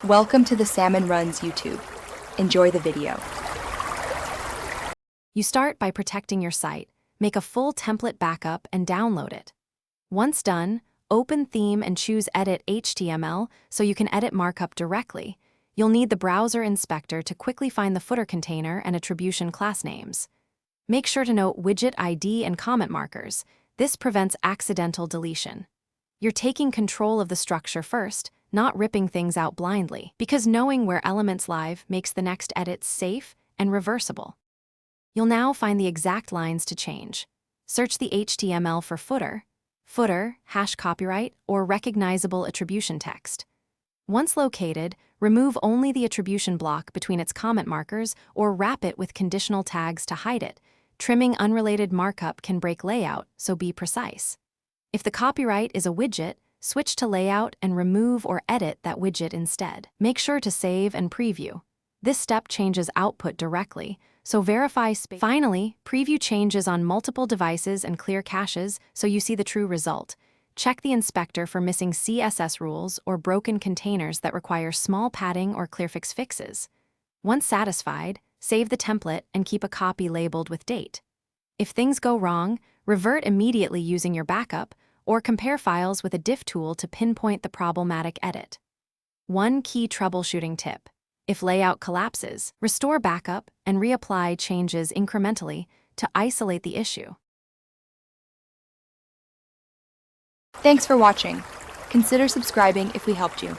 Welcome to the Salmon Runs YouTube. Enjoy the video. You start by protecting your site. Make a full template backup and download it. Once done, open Theme and choose Edit HTML so you can edit markup directly. You'll need the browser inspector to quickly find the footer container and attribution class names. Make sure to note widget ID and comment markers. This prevents accidental deletion. You're taking control of the structure first, not ripping things out blindly, because knowing where elements live makes the next edits safe and reversible. You'll now find the exact lines to change. Search the HTML for footer, hash copyright, or recognizable attribution text. Once located, remove only the attribution block between its comment markers or wrap it with conditional tags to hide it. Trimming unrelated markup can break layout, so be precise. If the copyright is a widget, switch to layout and remove or edit that widget instead. Make sure to save and preview. This step changes output directly, so verify space. Finally, preview changes on multiple devices and clear caches so you see the true result. Check the inspector for missing CSS rules or broken containers that require small padding or clearfix fixes. Once satisfied, save the template and keep a copy labeled with date. If things go wrong, revert immediately using your backup or compare files with a diff tool to pinpoint the problematic edit. One key troubleshooting tip: if layout collapses, restore backup and reapply changes incrementally to isolate the issue. Thanks for watching. Consider subscribing if we helped you.